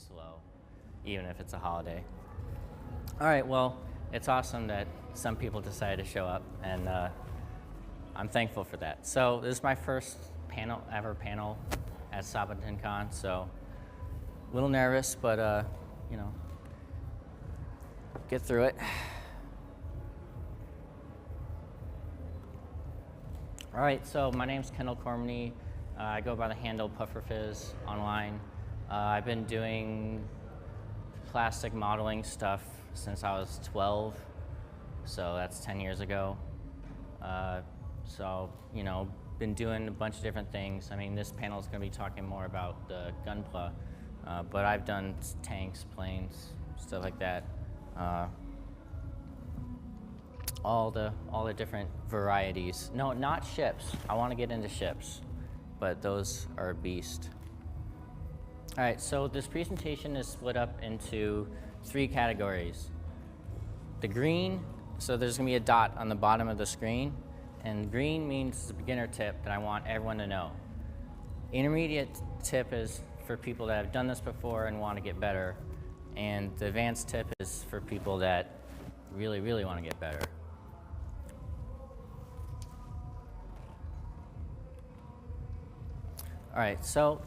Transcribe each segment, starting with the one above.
slow, even if it's a holiday. All right, well, it's awesome that some people decided to show up, and I'm thankful for that. So this is my first ever panel at SabotenCon, so a little nervous, but you know, get through it. All right, so my name's Kendall Cormany. I go by the handle PufferFizz online. I've been doing plastic modeling stuff since I was 12, so that's 10 years ago. So, you know, been doing a bunch of different things. I mean, this panel is going to be talking more about the Gunpla, but I've done tanks, planes, stuff like that. All the different varieties. No, not ships. I want to get into ships, but those are a beast. All right, so this presentation is split up into 3 categories. The green, so there's gonna be a dot on the bottom of the screen, and green means it's a beginner tip that I want everyone to know. Intermediate tip is for people that have done this before and want to get better, and the advanced tip is for people that really, really want to get better. All right, so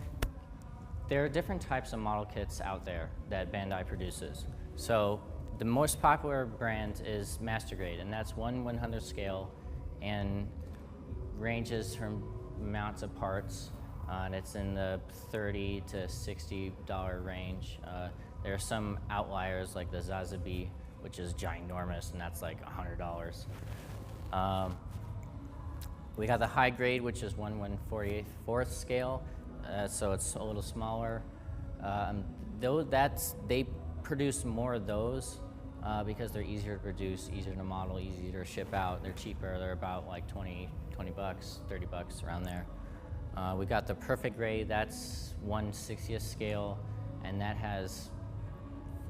there are different types of model kits out there that Bandai produces. So the most popular brand is Master Grade, and that's 1/100 scale and ranges from amounts of parts, and it's in the $30 to $60 range. There are some outliers like the Zazabi, which is ginormous, and that's like $100. We got the high grade, which is 1/148 scale, so it's a little smaller. They produce more of those because they're easier to produce, easier to model, easier to ship out. They're cheaper. They're about like 20 bucks, 30 bucks around there. We got the perfect grade. That's 1/60th scale, and that has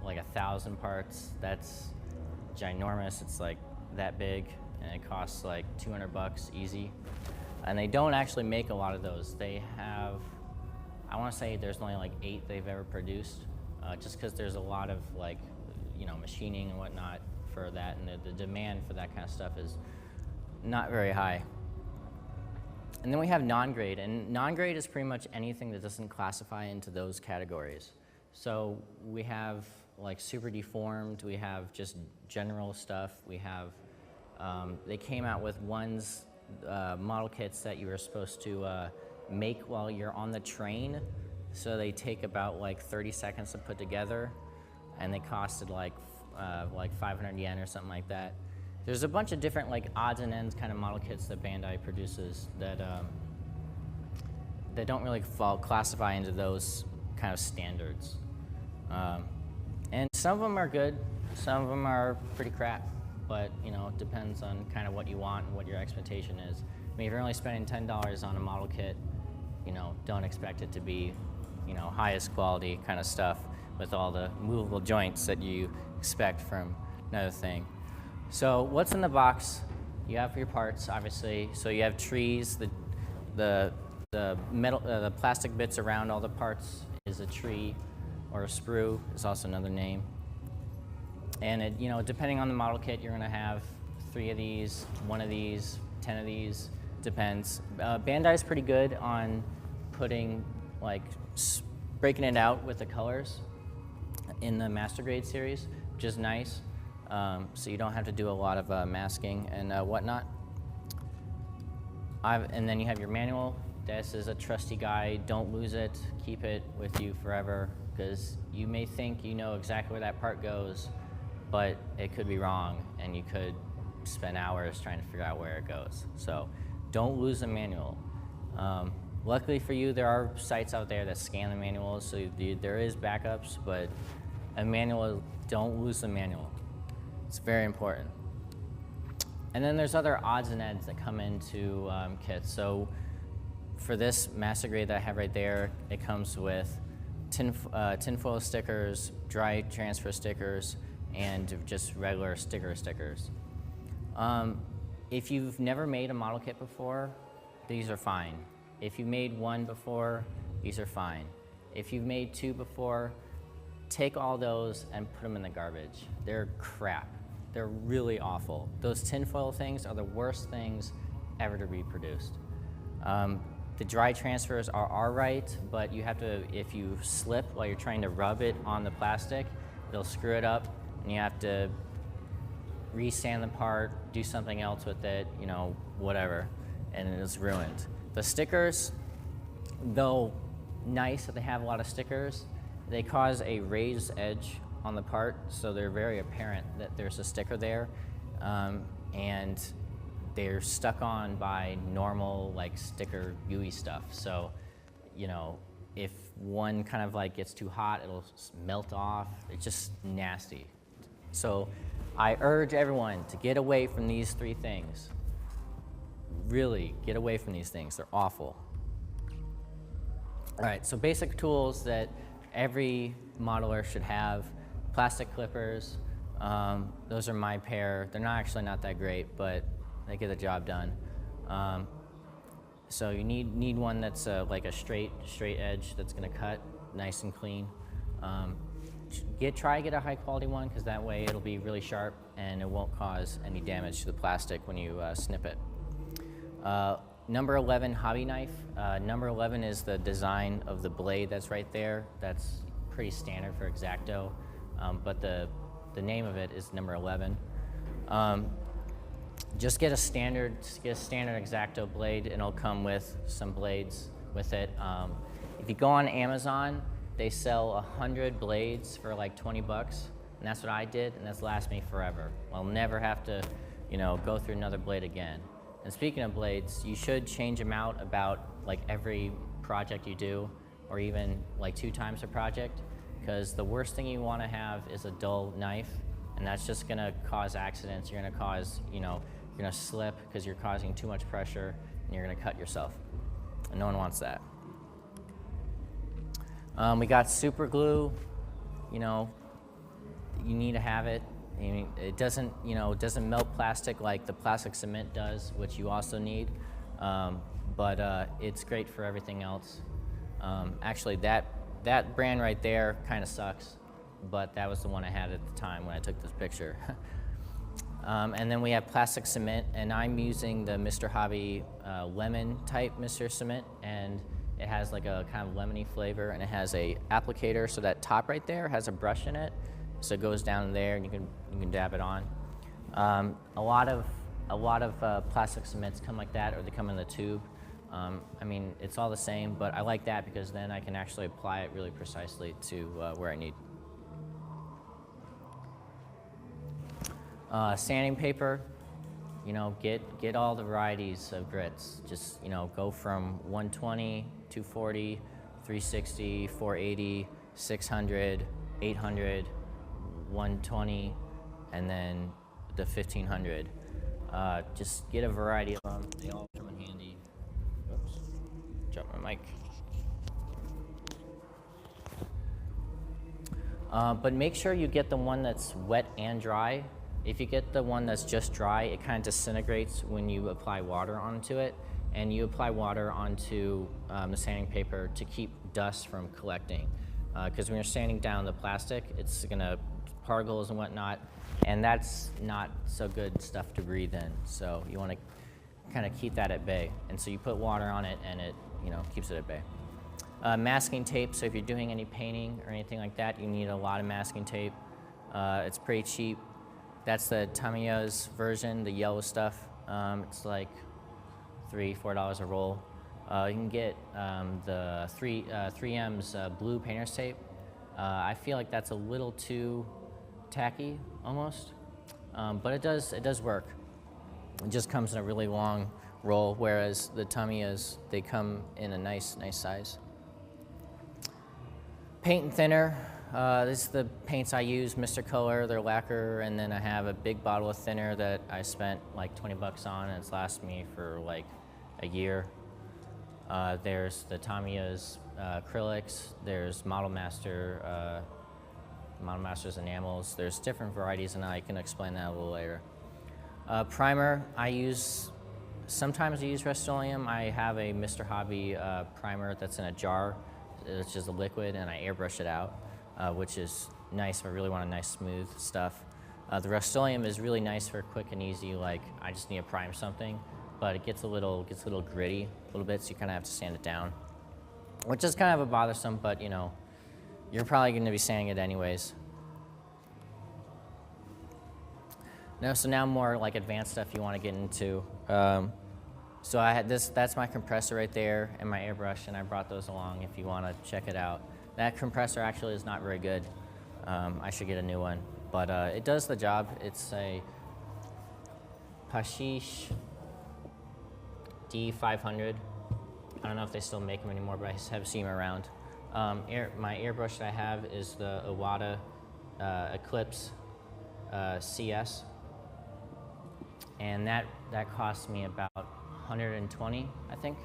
like 1,000 parts. That's ginormous. It's like that big, and it costs like 200 bucks easy. And they don't actually make a lot of those. They have, I want to say there's only like 8 they've ever produced, just because there's a lot of like, you know, machining and whatnot for that, and the demand for that kind of stuff is not very high. And then we have non-grade, and non-grade is pretty much anything that doesn't classify into those categories. So we have like super deformed, we have just general stuff, we have, they came out with model kits that you were supposed to make while you're on the train. So they take about like 30 seconds to put together, and they costed like 500 yen or something like that. There's a bunch of different like odds and ends kind of model kits that Bandai produces that don't really classify into those kind of standards. And some of them are good, some of them are pretty crap, but you know, it depends on kind of what you want and what your expectation is. I mean, if you're only spending $10 on a model kit, you know, don't expect it to be, you know, highest quality kind of stuff with all the movable joints that you expect from another thing. So what's in the box? You have your parts, obviously. So you have trees, the metal, the plastic bits around all the parts is a tree, or a sprue is also another name. And it, you know, depending on the model kit, you're gonna have 3 of these, 1 of these, 10 of these, depends. Bandai's pretty good on putting, like, breaking it out with the colors in the Master Grade series, which is nice. So you don't have to do a lot of masking and whatnot. And then you have your manual. This is a trusty guide. Don't lose it. Keep it with you forever, because you may think you know exactly where that part goes, but it could be wrong, and you could spend hours trying to figure out where it goes. So don't lose the manual. Luckily for you, there are sites out there that scan the manuals, so there is backups, but a manual, don't lose the manual. It's very important. And then there's other odds and ends that come into kits. So for this Master Grade that I have right there, it comes with tinfoil stickers, dry transfer stickers, and just regular stickers. If you've never made a model kit before, these are fine. If you've made 1 before, these are fine. If you've made 2 before, take all those and put them in the garbage. They're crap. They're really awful. Those tinfoil things are the worst things ever to be produced. The dry transfers are all right, but you have to, if you slip while you're trying to rub it on the plastic, it'll screw it up, and you have to re-sand the part, do something else with it, you know, whatever, and it's ruined. The stickers, though nice that they have a lot of stickers, they cause a raised edge on the part, so they're very apparent that there's a sticker there, and they're stuck on by normal like sticker gooey stuff. So, you know, if one kind of like gets too hot, it'll melt off. It's just nasty. So I urge everyone to get away from these three things. Really, get away from these things. They're awful. All right, so basic tools that every modeler should have. Plastic clippers. Those are my pair. They're actually not that great, but they get the job done. So you need one that's like a straight edge that's going to cut nice and clean. Try to get a high quality one, because that way it'll be really sharp and it won't cause any damage to the plastic when you snip it. Number 11 hobby knife. Number 11 is the design of the blade that's right there. That's pretty standard for X-Acto, but the name of it is number 11. Just get a standard X-Acto blade, and it'll come with some blades with it. If you go on Amazon, they sell 100 blades for like 20 bucks, and that's what I did, and that's lasted me forever. I'll never have to, you know, go through another blade again. And speaking of blades, you should change them out about like every project you do, or even like 2 times a project, because the worst thing you want to have is a dull knife, and that's just going to cause accidents. You're going to cause, you know, you're going to slip because you're causing too much pressure, and you're going to cut yourself, and no one wants that. We got super glue. You know, you need to have it. I mean, it doesn't, you know, it doesn't melt plastic like the plastic cement does, which you also need, but it's great for everything else. Actually, that brand right there kind of sucks, but that was the one I had at the time when I took this picture. And then we have plastic cement, and I'm using the Mr. Hobby lemon type Mr. Cement, and it has like a kind of lemony flavor, and it has a applicator, so that top right there has a brush in it, so it goes down there, and you can dab it on. A lot of plastic cements come like that, or they come in the tube. I mean, it's all the same, but I like that because then I can actually apply it really precisely to where I need. Sanding paper, you know, get all the varieties of grits. Just, you know, go from 120, 240, 360, 480, 600, 800, 120, and then the 1500. Just get a variety of them. They all come in handy. Oops, dropped my mic. But make sure you get the one that's wet and dry. If you get the one that's just dry, it kind of disintegrates when you apply water onto it, and you apply water onto the sanding paper to keep dust from collecting. Because when you're sanding down the plastic, it's gonna particles and whatnot, and that's not so good stuff to breathe in. So you want to kind of keep that at bay, and so you put water on it, and it, you know, keeps it at bay. Masking tape. So if you're doing any painting or anything like that, you need a lot of masking tape. It's pretty cheap. That's the Tamiya's version, the yellow stuff. It's like $3-4 a roll. You can get the 3M's blue painter's tape. I feel like that's a little too tacky, almost, but it does work. It just comes in a really long roll, whereas the Tamiya's, they come in a nice size. Paint and thinner. This is the paints I use, Mr. Color, they're lacquer, and then I have a big bottle of thinner that I spent like 20 bucks on, and it's lasted me for like a year. There's the Tamiya's acrylics, there's Model Master's enamels, there's different varieties, and I can explain that a little later. Primer, sometimes I use Rust-Oleum. I have a Mr. Hobby primer that's in a jar, which is a liquid, and I airbrush it out. which is nice if I really want a nice smooth stuff. The Rust-Oleum is really nice for quick and easy, like I just need to prime something, but it gets a little gritty a little bit, so you kind of have to sand it down, which is kind of a bothersome, but you know, you're probably going to be sanding it anyways. So now more like advanced stuff you want to get into. So I had that's my compressor right there and my airbrush, and I brought those along if you want to check it out. That compressor actually is not very good. I should get a new one, but it does the job. It's a Pashish D500. I don't know if they still make them anymore, but I have seen them around. My airbrush that I have is the Iwata Eclipse CS, and that cost me about 120, I think.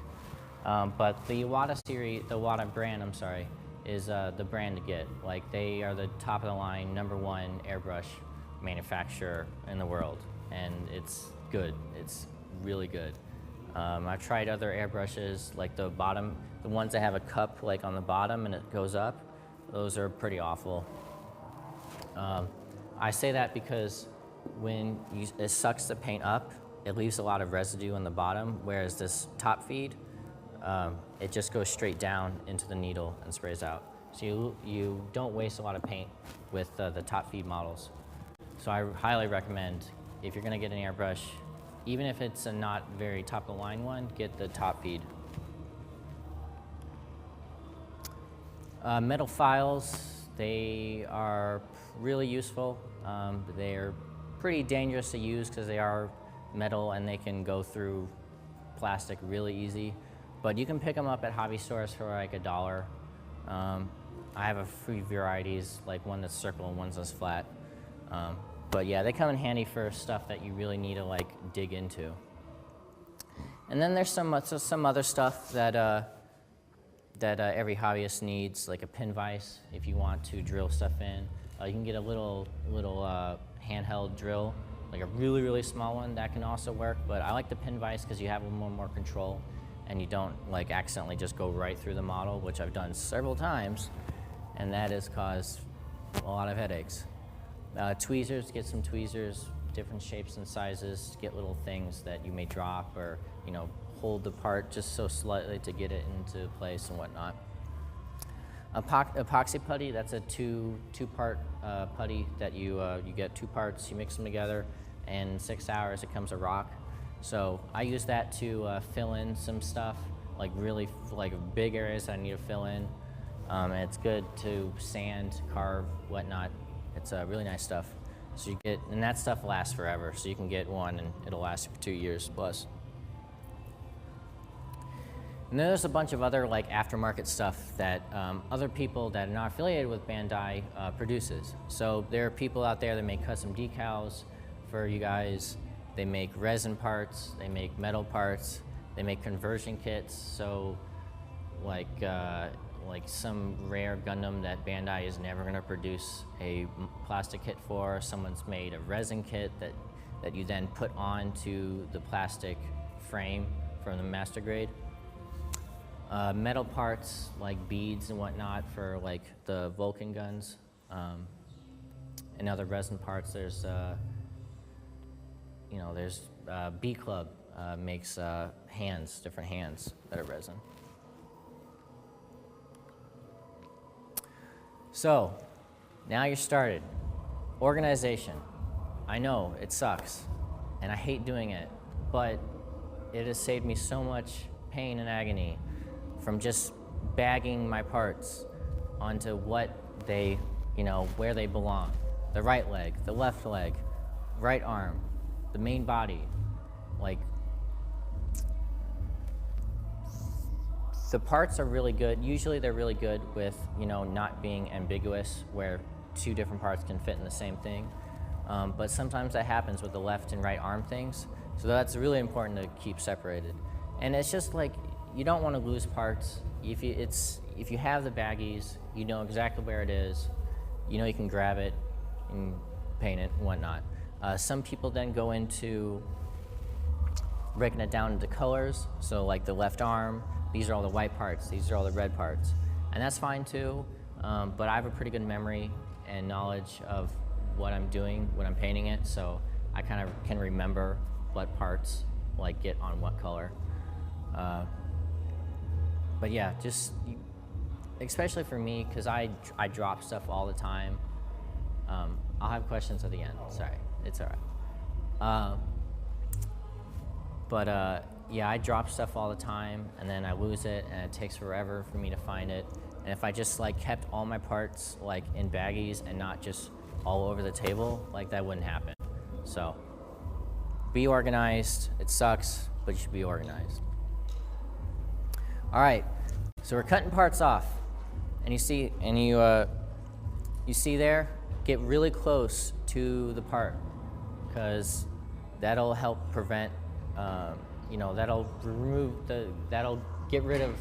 But the Iwata series, the Iwata brand, I'm sorry, is the brand to get. Like, they are the top of the line, #1 airbrush manufacturer in the world, and it's good. It's really good. I've tried other airbrushes, like the ones that have a cup like on the bottom and it goes up. Those are pretty awful. I say that because when it sucks the paint up, it leaves a lot of residue on the bottom, whereas this top feed, it just goes straight down into the needle and sprays out. So you don't waste a lot of paint with the top feed models. So I highly recommend, if you're gonna get an airbrush, even if it's a not very top of the line one, get the top feed. Metal files, they are really useful. They're pretty dangerous to use because they are metal and they can go through plastic really easy. But you can pick them up at hobby stores for like $1. I have a few varieties, like one that's circle and one that's flat. But yeah, they come in handy for stuff that you really need to like dig into. And then there's some other stuff that every hobbyist needs, like a pin vise if you want to drill stuff in. You can get a little handheld drill, like a really small one. That can also work, but I like the pin vise because you have a little more control and you don't like accidentally just go right through the model, which I've done several times, and that has caused a lot of headaches. Tweezers, get some tweezers, different shapes and sizes, get little things that you may drop or, you know, hold the part just so slightly to get it into place and whatnot. Epoxy putty, that's a two-part putty that you get 2 parts, you mix them together, and in 6 hours it comes a rock. So I use that to fill in some stuff, like really like big areas that I need to fill in. And it's good to sand, carve, whatnot. It's really nice stuff. So you get, and that stuff lasts forever. So you can get one and it'll last you for 2 years plus. And then there's a bunch of other like aftermarket stuff that other people that are not affiliated with Bandai produces. So there are people out there that make custom decals for you guys. They make resin parts, they make metal parts, they make conversion kits. So like some rare Gundam that Bandai is never gonna produce a plastic kit for, someone's made a resin kit that you then put onto the plastic frame from the master grade. Metal parts like beads and whatnot for like the Vulcan guns. And other resin parts, there's B Club makes hands, different hands that are resin. So now you're started. Organization. I know it sucks and I hate doing it, but it has saved me so much pain and agony from just bagging my parts onto what they, where they belong. The right leg, the left leg, right arm, the main body. Like, the parts are really good. Usually they're really good with, not being ambiguous where 2 different parts can fit in the same thing. But sometimes that happens with the left and right arm things. So that's really important to keep separated. And it's just like, you don't want to lose parts. If you have the baggies, you know exactly where it is. You know you can grab it and paint it and whatnot. Some people then go into breaking it down into colors. So like the left arm, these are all the white parts, these are all the red parts. And that's fine too, but I have a pretty good memory and knowledge of what I'm doing when I'm painting it, so I kind of can remember what parts like get on what color. But yeah, just especially for me, because I drop stuff all the time. I'll have questions at the end. Sorry, it's all right. Yeah, I drop stuff all the time, and then I lose it, and it takes forever for me to find it. And if I just like kept all my parts like in baggies and not just all over the table, like that wouldn't happen. So be organized. It sucks, but you should be organized. All right, so we're cutting parts off, and you see there, get really close to the part, because that'll help prevent, that'll get rid of,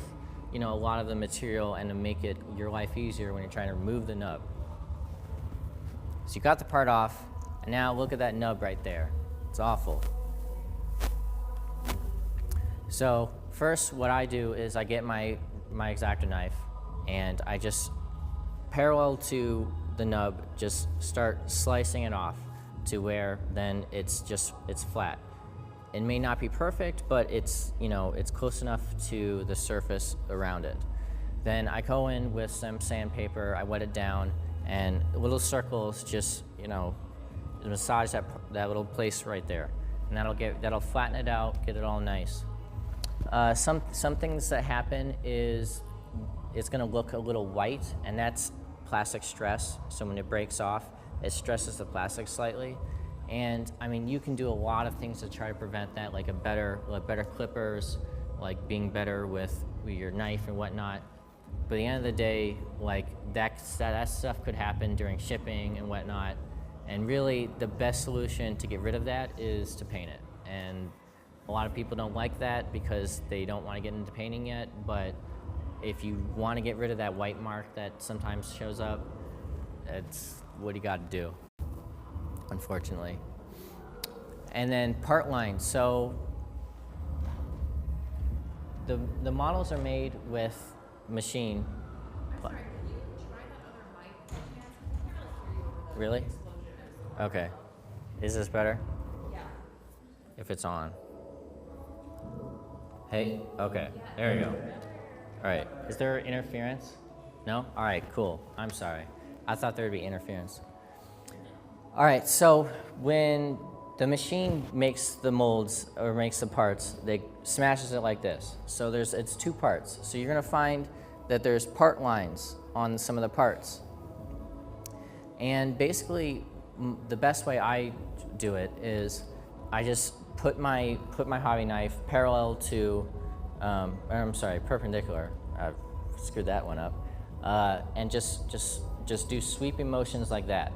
a lot of the material and to make your life easier when you're trying to remove the nub. So you got the part off, and now look at that nub right there. It's awful. So first, what I do is I get my X-Acto knife, and I just, parallel to the nub, just start slicing it off to where then it's flat. It may not be perfect, but it's close enough to the surface around it. Then I go in with some sandpaper, I wet it down, and little circles just, massage that little place right there. And that'll flatten it out, get it all nice. Some things that happen is it's gonna look a little white, and that's plastic stress. So when it breaks off, it stresses the plastic slightly. And I mean, you can do a lot of things to try to prevent that, like better clippers, like being better with your knife and whatnot. But at the end of the day, like that stuff could happen during shipping and whatnot. And really, the best solution to get rid of that is to paint it. And a lot of people don't like that because they don't want to get into painting yet. But if you want to get rid of that white mark that sometimes shows up, that's what you got to do, unfortunately. And then part lines. So the models are made with machine. I'm sorry, can you try that other mic? I can't really hear you over the Really? explosion. Okay. Is this better? Yeah. If it's on. Hey? Okay. There we go. All right. Is there interference? No? All right, cool. I'm sorry. I thought there would be interference. All right, so when the machine makes the molds or makes the parts, they smashes it like this. So it's two parts. So you're gonna find that there's part lines on some of the parts. And basically, the best way I do it is I just put my hobby knife parallel to, perpendicular. I screwed that one up. And just do sweeping motions like that.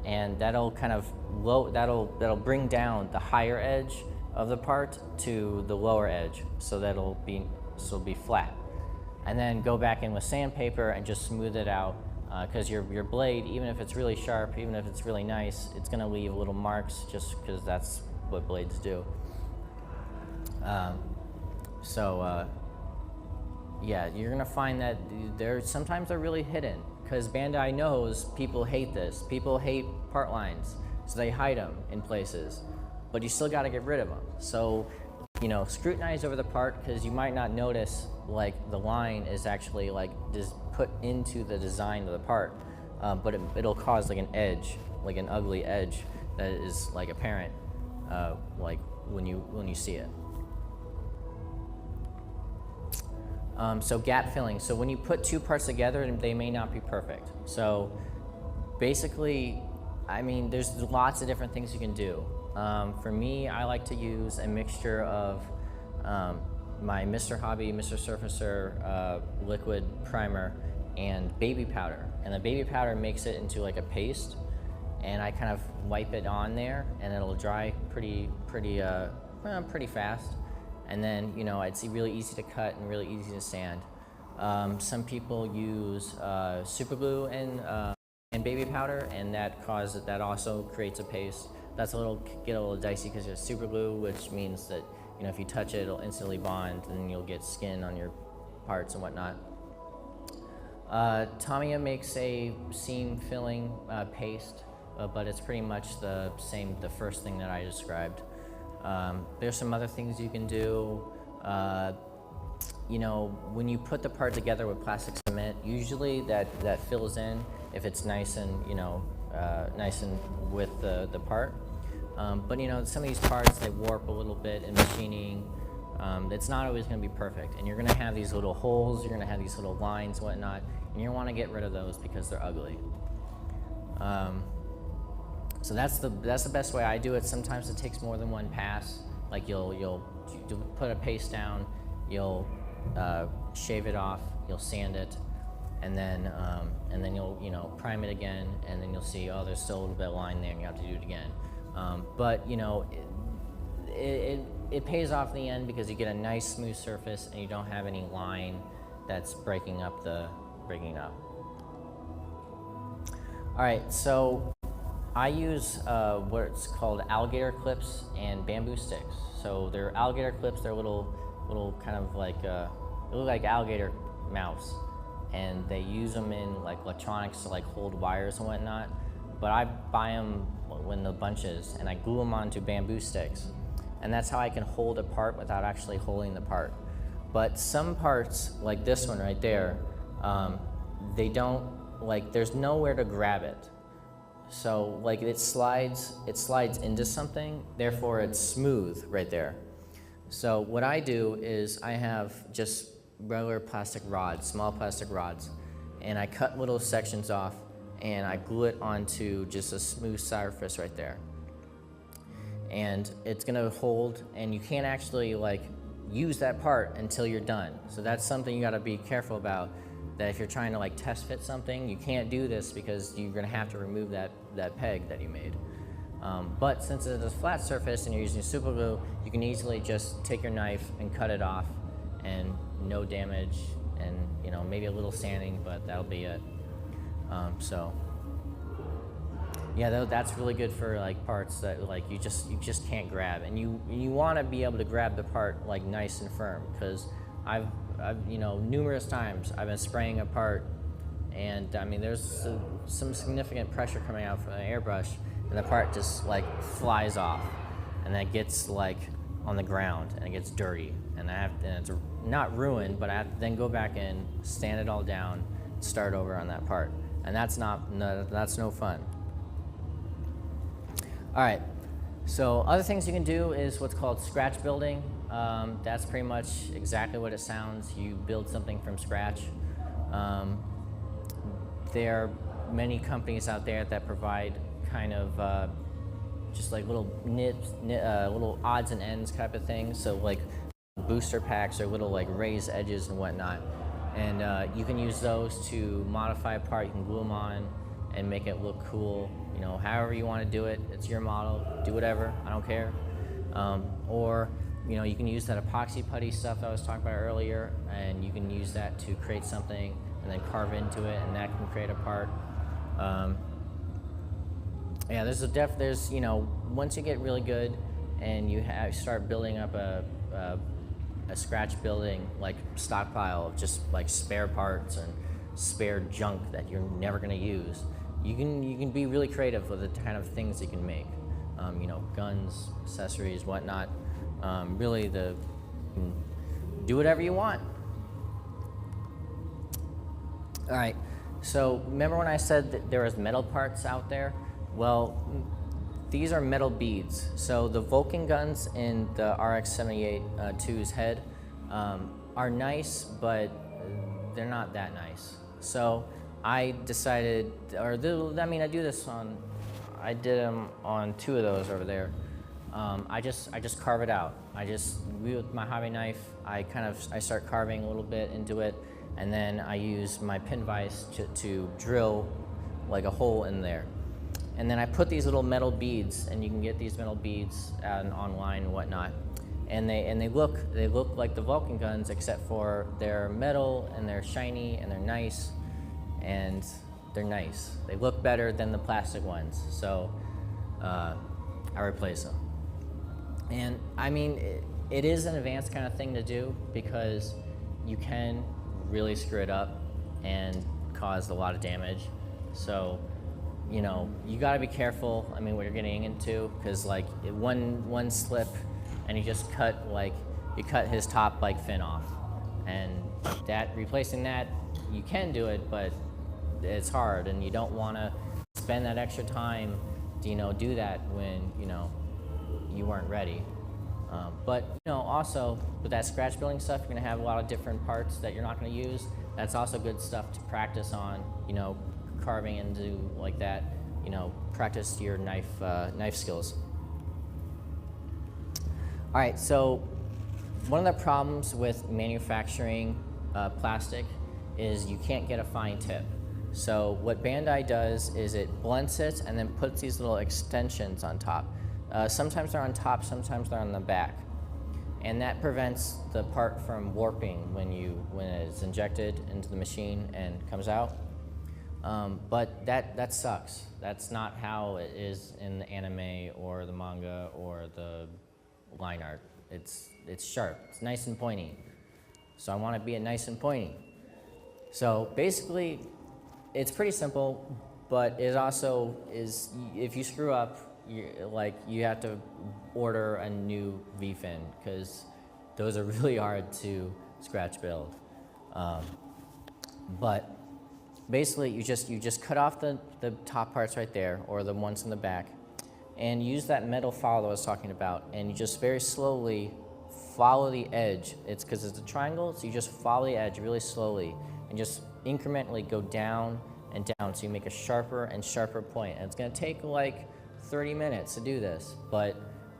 And that'll kind of that'll bring down the higher edge of the part to the lower edge, so it'll be flat. And then go back in with sandpaper and just smooth it out, because your blade, even if it's really sharp, even if it's really nice, it's gonna leave little marks just because that's what blades do. Yeah, you're gonna find that sometimes they're really hidden, because Bandai knows people hate this. People hate part lines, so they hide them in places, but you still got to get rid of them. So, scrutinize over the part, because you might not notice like the line is actually like just put into the design of the part, but it'll cause like an edge, like an ugly edge that is like apparent, like when you see it. So gap filling. So when you put two parts together, they may not be perfect. So basically, I mean, there's lots of different things you can do. For me, I like to use a mixture of my Mr. Hobby, Mr. Surfacer liquid primer and baby powder. And the baby powder makes it into like a paste, and I kind of wipe it on there, and it'll dry pretty fast. And then, it's really easy to cut and really easy to sand. Some people use super glue and baby powder, and that also creates a paste. That's get a little dicey because it's super glue, which means that if you touch it, it'll instantly bond, and you'll get skin on your parts and whatnot. Tamiya makes a seam filling paste, but it's pretty much the same, the first thing that I described. There's some other things you can do. You know, when you put the part together with plastic cement, usually that fills in if it's nice and, you know, nice and with the part. But you know, some of these parts, they warp a little bit in machining. It's not always going to be perfect, and you're going to have these little holes, you're going to have these little lines and whatnot, and you want to get rid of those because they're ugly. So that's the best way I do it. Sometimes it takes more than one pass. Like you'll put a paste down, you'll shave it off, you'll sand it, and then you'll prime it again, and then you'll see, oh, there's still a little bit of line there, and you have to do it again. But you know, it pays off in the end because you get a nice smooth surface and you don't have any line that's breaking up. All right, so I use what's called alligator clips and bamboo sticks. So they're alligator clips. They're little kind of like they look like alligator mouths, and they use them in like electronics to like hold wires and whatnot. But I buy them in the bunches and I glue them onto bamboo sticks, and that's how I can hold a part without actually holding the part. But some parts, like this one right there, they don't, like, there's nowhere to grab it. So like it slides into something, therefore it's smooth right there. So what I do is I have just regular plastic rods, small plastic rods, and I cut little sections off and I glue it onto just a smooth surface right there. And it's gonna hold, and you can't actually like use that part until you're done. So that's something you gotta be careful about, that if you're trying to like test fit something, you can't do this because you're gonna have to remove that peg that you made. But since it's a flat surface and you're using super glue, you can easily just take your knife and cut it off, and no damage, and you know, maybe a little sanding, but that'll be it. So yeah, that's really good for like parts that like you just can't grab, and you want to be able to grab the part like nice and firm, because I've you know, numerous times I've been spraying a part, and I mean there's some significant pressure coming out from the airbrush, and the part just like flies off, and that gets like on the ground and it gets dirty, and it's not ruined, but I have to then go back in, sand it all down, start over on that part, and that's no fun. All right, so other things you can do is what's called scratch building. That's pretty much exactly what it sounds. You build something from scratch. There are many companies out there that provide kind of just like little little odds and ends type of things. So like booster packs or little like raised edges and whatnot. And you can use those to modify a part. You can glue them on and make it look cool. You know, however you want to do it. It's your model. Do whatever. I don't care. Or you know, you can use that epoxy putty stuff that I was talking about earlier, and you can use that to create something and then carve into it, and that can create a part. Yeah, there's you know, once you get really good and you start building up a scratch building like stockpile of just like spare parts and spare junk that you're never going to use, you can be really creative with the kind of things you can make. You know, guns, accessories, whatnot. Really, you can do whatever you want. All right. So remember when I said that there was metal parts out there? Well, these are metal beads. So the Vulcan guns in the RX-78-2's head are nice, but they're not that nice. So I decided, I do this on, I did them on 2 of those over there. I just carve it out. With my hobby knife, I start carving a little bit into it, and then I use my pin vise to drill like a hole in there. And then I put these little metal beads, and you can get these metal beads online and whatnot. And they look like the Vulcan guns, except for they're metal and they're shiny and they're nice, and they're nice. They look better than the plastic ones, so I replace them. And I mean, it is an advanced kind of thing to do because you can really screw it up, and cause a lot of damage. So, you know, you got to be careful. I mean, what you're getting into, because like one slip, and you just cut you cut his top like fin off, and that replacing that, you can do it, but it's hard, and you don't want to spend that extra time to, you know, do that when, you know, you weren't ready. But, you know, also with that scratch building stuff, you're going to have a lot of different parts that you're not going to use. That's also good stuff to practice on, you know, carving and do like that, you know, practice your knife skills. All right, so one of the problems with manufacturing plastic is you can't get a fine tip. So what Bandai does is it blunts it and then puts these little extensions on top. Sometimes they're on top, sometimes they're on the back. And that prevents the part from warping when it's injected into the machine and comes out. But that sucks. That's not how it is in the anime or the manga or the line art. It's sharp, it's nice and pointy. So I want to be nice and pointy. So basically, it's pretty simple, but it also is, if you screw up, you have to order a new V-fin, because those are really hard to scratch build. But basically, you just cut off the top parts right there, or the ones in the back, and use that metal file that I was talking about, and you just very slowly follow the edge. It's because it's a triangle, so you just follow the edge really slowly, and just incrementally go down and down, so you make a sharper and sharper point. And it's going to take like 30 minutes to do this, but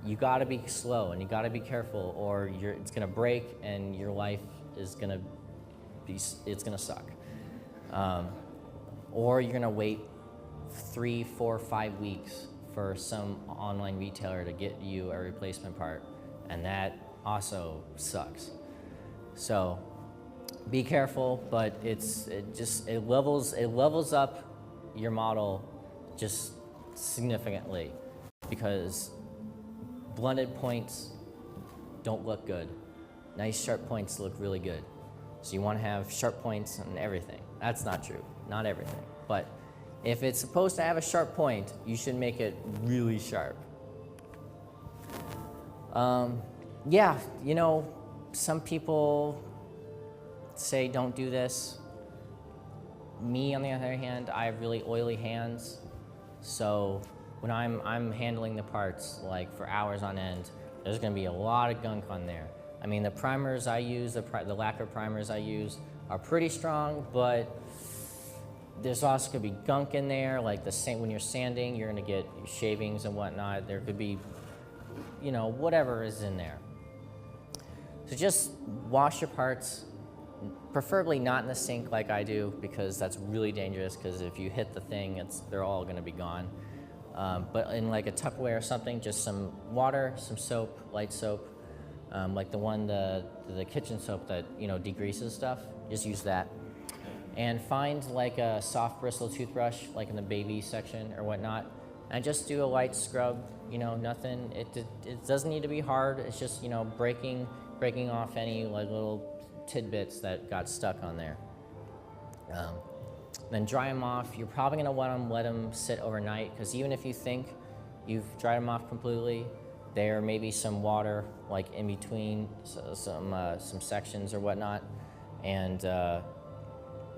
you got to be slow and you got to be careful, or it's going to break and your life is going to suck. Or you're going to wait 3, 4, 5 weeks for some online retailer to get you a replacement part, and that also sucks. So be careful, but it levels up your model just significantly, because blunted points don't look good. Nice sharp points look really good. So you want to have sharp points on everything. That's not true, not everything. But if it's supposed to have a sharp point, you should make it really sharp. Yeah, you know, some people say don't do this. Me, on the other hand, I have really oily hands. So when I'm handling the parts like for hours on end, there's going to be a lot of gunk on there. I mean, the primers I use, the lacquer primers I use are pretty strong, but there's also going to be gunk in there. Like when you're sanding, you're going to get shavings and whatnot. There could be, you know, whatever is in there. So just wash your parts, preferably not in the sink like I do, because that's really dangerous, because if you hit the thing, they're all going to be gone. But in like a Tupperware or something, just some water, some soap, light soap, like the kitchen soap that, you know, degreases stuff. Just use that. And find like a soft bristle toothbrush, like in the baby section or whatnot, and just do a light scrub. You know, nothing. It doesn't need to be hard. It's just, you know, breaking off any like little tidbits that got stuck on there. Then dry them off. You're probably going to want to let them sit overnight, because even if you think you've dried them off completely, there may be some water like in between some sections or whatnot, and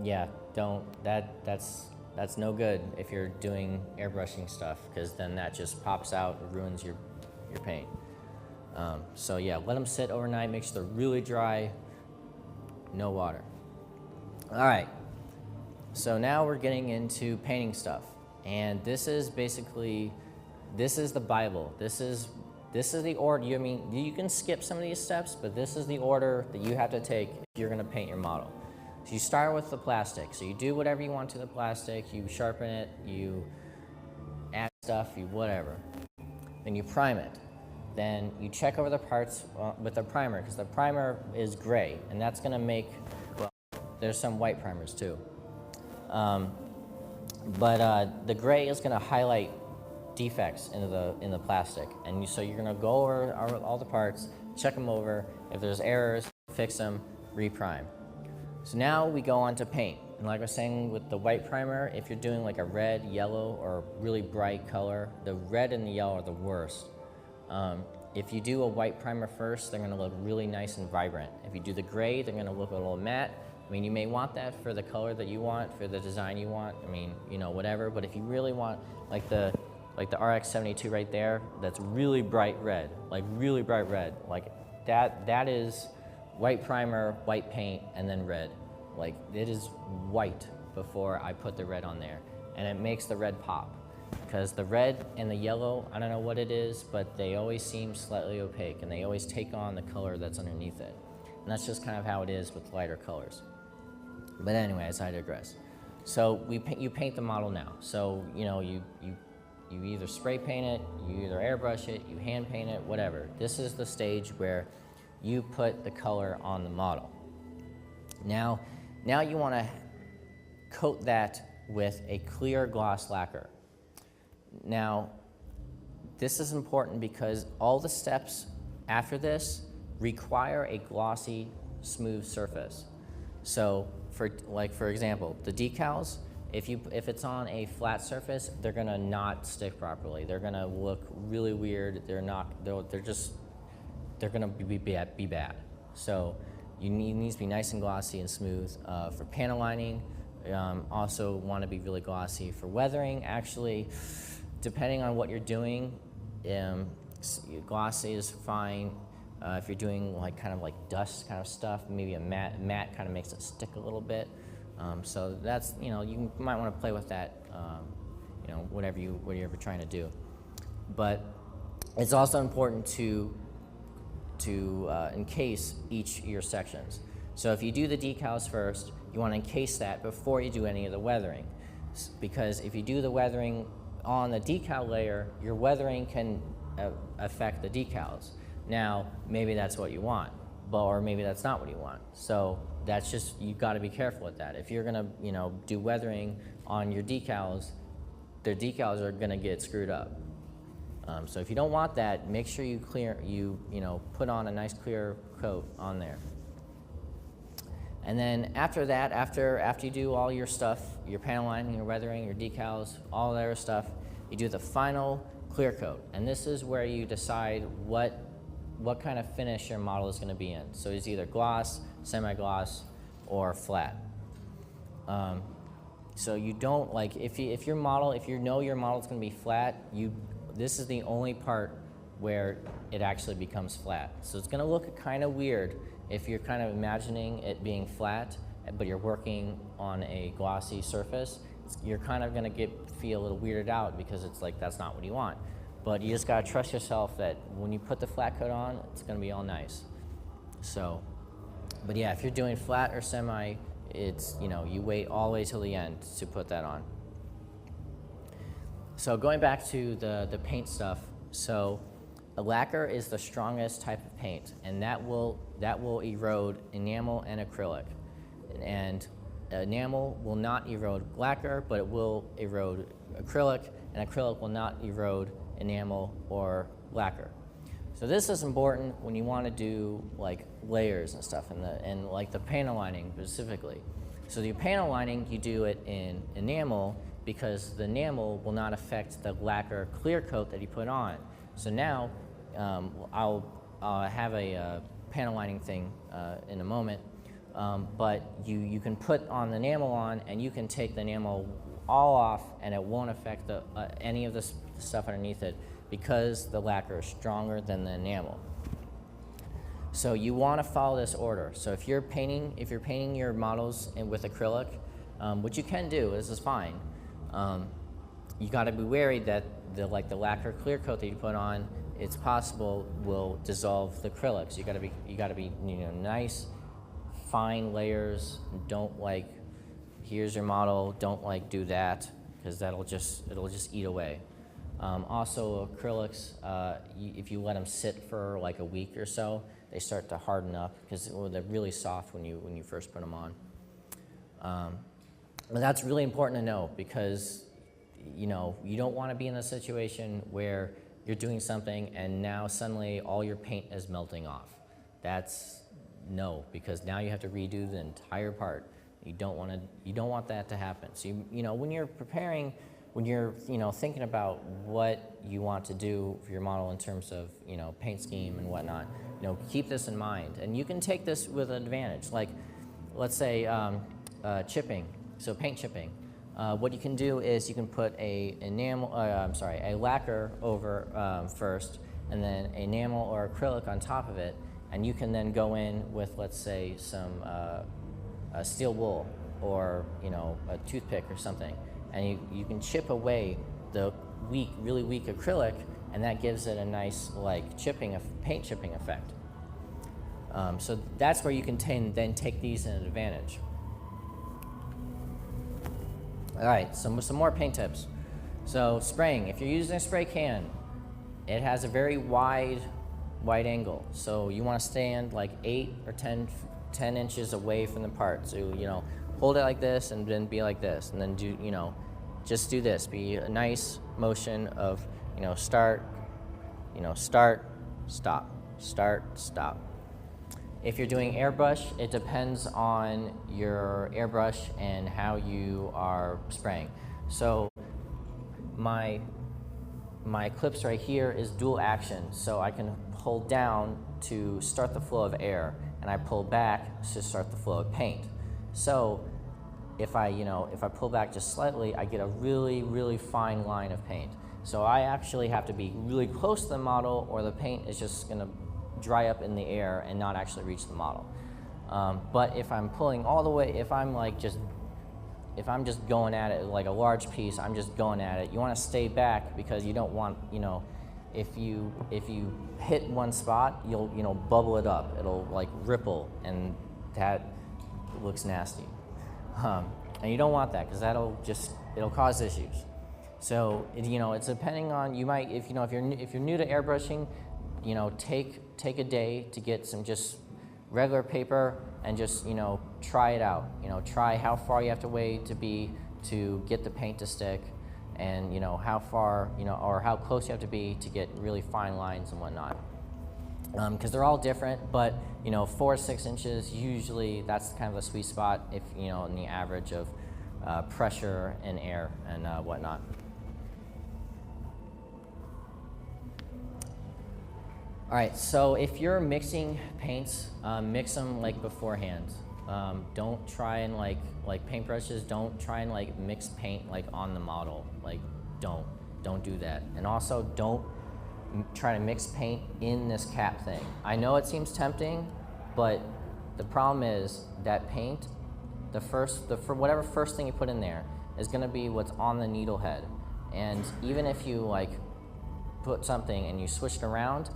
yeah, that's no good if you're doing airbrushing stuff, because then that just pops out and ruins your paint. So yeah, let them sit overnight. Make sure they're really dry. No water. All right. So now we're getting into painting stuff, and this is the Bible. This is the order. You can skip some of these steps, but this is the order that you have to take if you're going to paint your model. So you start with the plastic. So you do whatever you want to the plastic. You sharpen it. You add stuff. You whatever. Then you prime it. Then you check over the parts with the primer, because the primer is gray, and that's going to make, well, there's some white primers too. But the gray is going to highlight defects in the plastic, and so you're going to go over all the parts, check them over. If there's errors, fix them, reprime. So now we go on to paint. And like I was saying with the white primer, if you're doing like a red, yellow, or really bright color, the red and the yellow are the worst. If you do a white primer first, they're gonna look really nice and vibrant. If you do the gray, they're gonna look a little matte. I mean, you may want that for the color that you want, for the design you want, I mean, you know, whatever, but if you really want, like the RX-72 right there, that's really bright red, like really bright red, like that is white primer, white paint, and then red. Like, it is white before I put the red on there, and it makes the red pop. Because the red and the yellow, I don't know what it is, but they always seem slightly opaque, and they always take on the color that's underneath it. And that's just kind of how it is with lighter colors. But anyways, I digress. So you paint the model now. So, you know, you either spray paint it, you either airbrush it, you hand paint it, whatever. This is the stage where you put the color on the model. Now you want to coat that with a clear gloss lacquer. Now, this is important because all the steps after this require a glossy, smooth surface. So, for example, the decals, if it's on a flat surface, they're gonna not stick properly. They're gonna look really weird. They're gonna be bad. So, it needs to be nice and glossy and smooth. For panel lining, also want to be really glossy. For weathering, actually, depending on what you're doing, glossy is fine. If you're doing kind of like dust kind of stuff, maybe a matte kind of makes it stick a little bit. So that's, you know, you might want to play with that, you know, whatever you're trying to do. But it's also important to encase each of your sections. So if you do the decals first, you want to encase that before you do any of the weathering. Because if you do the weathering on the decal layer, your weathering can affect the decals. Now, maybe that's what you want, or maybe that's not what you want. So that's just, you've got to be careful with that. If you're gonna, you know, do weathering on your decals, the decals are gonna get screwed up. So if you don't want that, make sure you put on a nice clear coat on there. And then after that, after you do all your stuff, your panel lining, your weathering, your decals, all that other stuff, you do the final clear coat. And this is where you decide what kind of finish your model is going to be in. So it's either gloss, semi-gloss, or flat. So you don't, like, if you know your model is going to be flat, this is the only part where it actually becomes flat. So it's going to look kind of weird if you're kind of imagining it being flat, but you're working on a glossy surface. You're kind of going to feel a little weirded out because it's like that's not what you want. But you just got to trust yourself that when you put the flat coat on, it's going to be all nice. So, but yeah, if you're doing flat or semi, it's, you know, you wait all the way till the end to put that on. So going back to the paint stuff, so a lacquer is the strongest type of paint, and that will erode enamel and acrylic. And enamel will not erode lacquer, but it will erode acrylic, and acrylic will not erode enamel or lacquer. So this is important when you want to do like layers and stuff, and like the panel lining specifically. So the panel lining, you do it in enamel because the enamel will not affect the lacquer clear coat that you put on. So now I'll have a panel lining thing in a moment, but you can put on the enamel on, and you can take the enamel all off, and it won't affect any of the stuff underneath it because the lacquer is stronger than the enamel. So you want to follow this order. So if you're painting your models with acrylic, which you can do, this is fine. You got to be wary that the lacquer clear coat that you put on, it's possible will dissolve the acrylics. You got to be nice, fine layers. Don't here's your model. Don't do that because it'll just eat away. Also, acrylics, if you let them sit for like a week or so, they start to harden up because they're really soft when you first put them on. But that's really important to know because you don't want to be in a situation where you're doing something and now suddenly all your paint is melting off. Because now you have to redo the entire part. You don't want that to happen. So when you're preparing, when you're thinking about what you want to do for your model in terms of paint scheme and whatnot, keep this in mind. And you can take this with an advantage. Like, let's say chipping. So paint chipping. What you can do is you can put a lacquer over first, and then enamel or acrylic on top of it, and you can then go in with, let's say, some steel wool or a toothpick or something, and you can chip away the really weak acrylic, and that gives it a nice paint chipping effect. So that's where you can then take these in an advantage. All right, some more paint tips. So spraying, if you're using a spray can, it has a very wide angle. So you want to stand like 8 or 10 inches away from the part. So, hold it like this and then be like this. And then just do this. Be a nice motion of, start, stop, start, stop. If you're doing airbrush, it depends on your airbrush and how you are spraying. So my clips right here is dual action, so I can hold down to start the flow of air, and I pull back to start the flow of paint. So if I pull back just slightly, I get a really fine line of paint. So I actually have to be really close to the model, or the paint is just going to dry up in the air and not actually reach the model. But if I'm pulling all the way, if I'm just going at it like a large piece, I'm just going at it. You want to stay back because you don't want, if you hit one spot, you'll bubble it up. It'll like ripple, and that looks nasty. And you don't want that because it'll cause issues. So it's depending on, you might, if you're new to airbrushing, take a day to get some just regular paper and just try it out. Try how far you have to wade to get the paint to stick, and how far or how close you have to be to get really fine lines and whatnot. Because they're all different, but 4 to 6 inches usually that's kind of a sweet spot if in the average of pressure and air and whatnot. All right, so if you're mixing paints, mix them beforehand. Don't try and like paintbrushes, don't try and mix paint on the model. Don't do that. And also don't try to mix paint in this cap thing. I know it seems tempting, but the problem is that paint, whatever first thing you put in there is gonna be what's on the needle head. And even if you put something and you switch it around,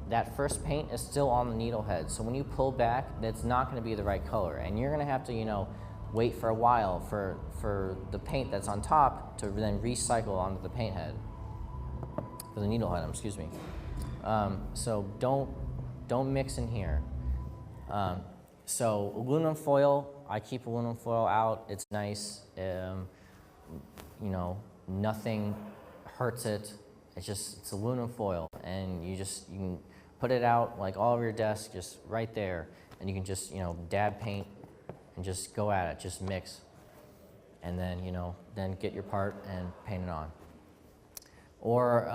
that first paint is still on the needle head. So when you pull back, that's not going to be the right color. And you're going to have to, wait for a while for the paint that's on top to then recycle onto the paint head, for the needle head, excuse me. So don't mix in here. So aluminum foil, I keep aluminum foil out. It's nice. Nothing hurts it. It's aluminum foil, and you can put it out all over your desk, just right there, and you can just dab paint and just go at it, just mix, and then then get your part and paint it on. Or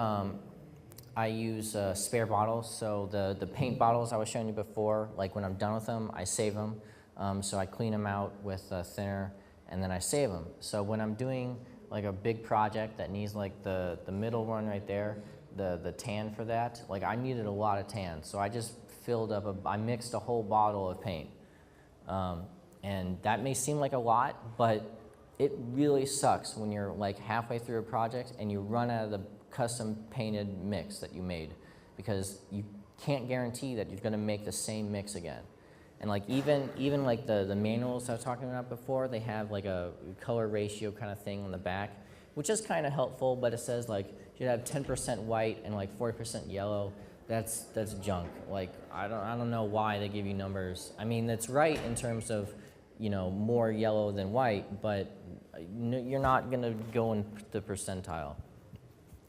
I use spare bottles. So the paint bottles I was showing you before, when I'm done with them, I save them. So I clean them out with thinner, and then I save them. So when I'm doing a big project that needs the middle one right there, the tan for that, I needed a lot of tan, so I just I mixed a whole bottle of paint. And that may seem like a lot, but it really sucks when you're halfway through a project and you run out of the custom painted mix that you made, because you can't guarantee that you're gonna make the same mix again. And even the manuals I was talking about before, they have a color ratio kind of thing on the back, which is kind of helpful, but it says you have 10% white and 40% yellow. That's junk. I don't know why they give you numbers. I mean, that's right in terms of more yellow than white, but you're not gonna go in the percentile.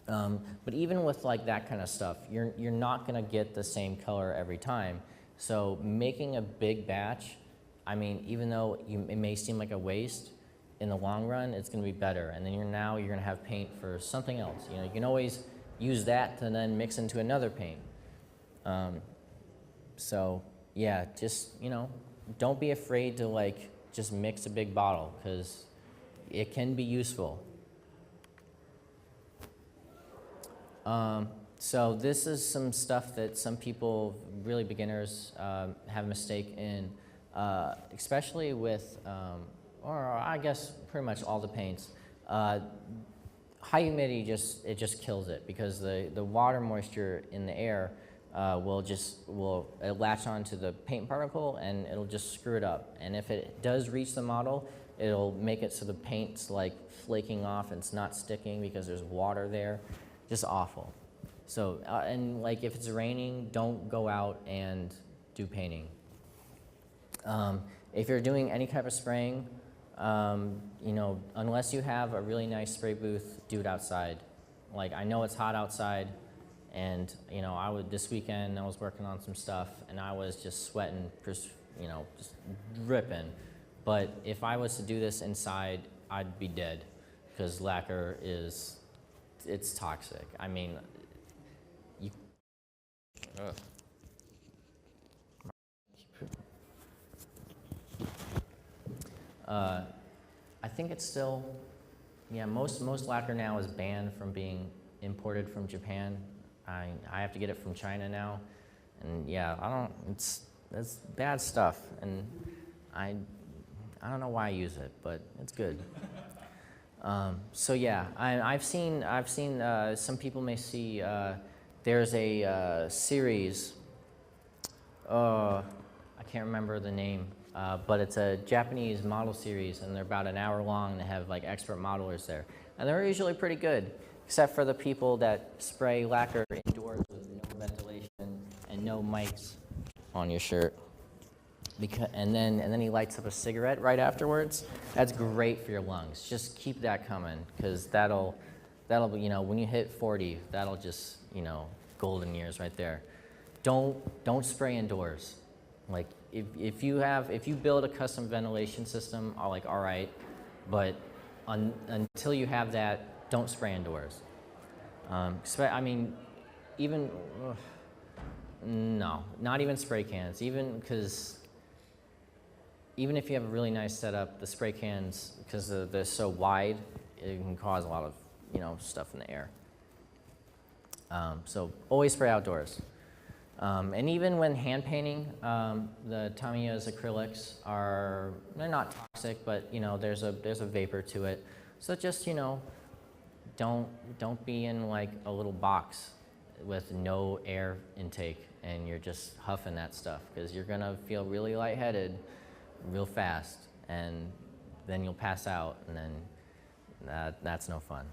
But even with that kind of stuff, you're not gonna get the same color every time. So making a big batch I mean, even though it may seem like a waste, in the long run, it's going to be better. And then you're going to have paint for something else. You know, you can always use that to then mix into another paint. So yeah, just, you know, don't be afraid to like just mix a big bottle, because it can be useful. So this is some stuff that some people, really beginners, have a mistake in, especially with, or I guess pretty much all the paints. High humidity just kills it, because the water moisture in the air will latch onto the paint particle and it'll just screw it up. And if it does reach the model, it'll make it so the paint's like flaking off and it's not sticking because there's water there. Just awful. So, and like if it's raining, don't go out and do painting. If you're doing any type of spraying, you know, unless you have a really nice spray booth, do it outside. Like, I know it's hot outside, and you know, this weekend I was working on some stuff and I was just sweating, you know, just dripping. But if I was to do this inside, I'd be dead, because lacquer it's toxic. I mean, I think it's still, yeah, most lacquer now is banned from being imported from Japan. I have to get it from China now, and yeah, it's bad stuff, and I don't know why I use it, but it's good. So yeah, I've seen some people may see there's a series. I can't remember the name, but it's a Japanese model series, and they're about an hour long. And they have like expert modelers there, and they're usually pretty good, except for the people that spray lacquer indoors with no ventilation and no mics on your shirt. And then he lights up a cigarette right afterwards. That's great for your lungs. Just keep that coming, because that'll you know, when you hit 40, that'll just, you know, golden years right there. Don't spray indoors. Like if you build a custom ventilation system, all right, but until you have that, don't spray indoors. I mean, even no, not even spray cans. Even if you have a really nice setup, the spray cans, because they're so wide, it can cause a lot of, you know, stuff in the air. So always spray outdoors. And even when hand painting, the Tamiya's acrylics they're not toxic, but you know, there's a vapor to it. So just, you know, don't be in like a little box with no air intake and you're just huffing that stuff, because you're gonna feel really lightheaded real fast, and then you'll pass out, and then that's no fun.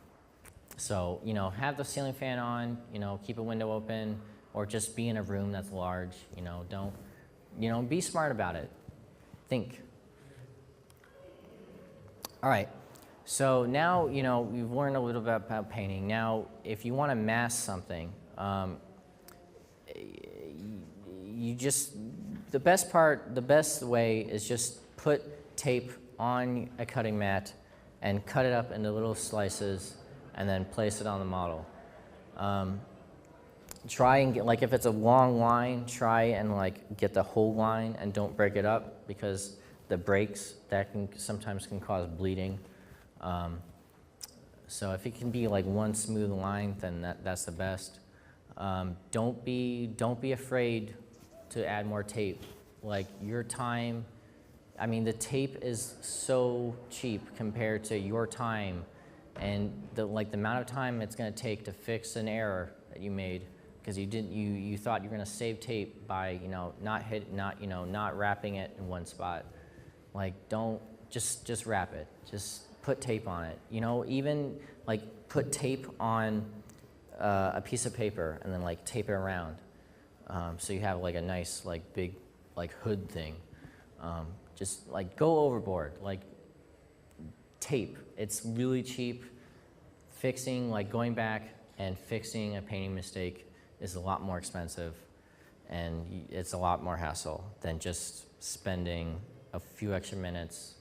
So, you know, have the ceiling fan on, you know, keep a window open, or just be in a room that's large, you know, be smart about it. Think. All right, so now, you know, we've learned a little bit about painting. Now, if you want to mask something, the best way is just put tape on a cutting mat and cut it up into little slices and then place it on the model. Try and get, like if it's a long line, try and like get the whole line and don't break it up, because the breaks, that sometimes can cause bleeding. So if it can be like one smooth line, then that's the best. Don't be afraid to add more tape. Like your time, I mean, the tape is so cheap compared to your time and the amount of time it's going to take to fix an error that you made because you thought you were going to save tape by, you know, not wrapping it in one spot. Like, don't just wrap it. Just put tape on it. You know, even like put tape on a piece of paper and then like tape it around. So you have like a nice like big like hood thing. Just like go overboard. Like tape. It's really cheap. Fixing, like going back and fixing a painting mistake is a lot more expensive, and it's a lot more hassle than just spending a few extra minutes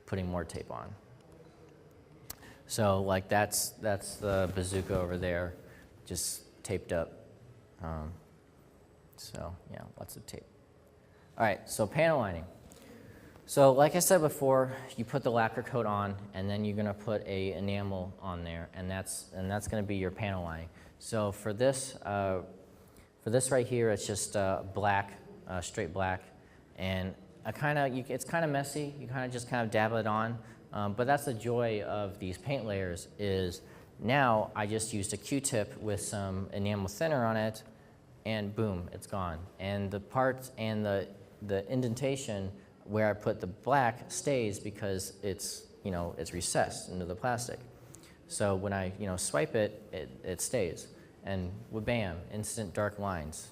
putting more tape on. So like that's the bazooka over there, just taped up. So yeah, lots of tape. All right, so panel lining. So like I said before, you put the lacquer coat on, and then you're going to put a enamel on there, and that's going to be your panel lining. So for this right here, it's just black, straight black, and it's kind of messy. You just dab it on, but that's the joy of these paint layers. Is now I just used a Q-tip with some enamel thinner on it, and boom, it's gone. And the parts and the indentation where I put the black stays because it's recessed into the plastic. So when I swipe it, it stays, and bam, instant dark lines.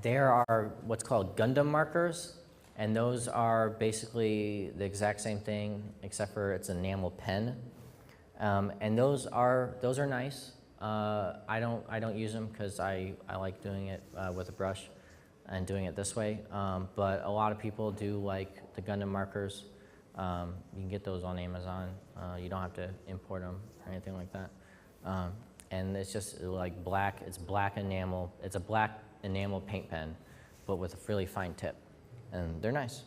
There are what's called Gundam Markers, and those are basically the exact same thing except for it's an enamel pen, and those are nice. I don't use them because I like doing it with a brush and doing it this way, but a lot of people do like the Gundam Markers. You can get those on Amazon. You don't have to import them or anything like that. And it's just like black. It's black enamel. It's a black enamel paint pen, but with a really fine tip, and they're nice.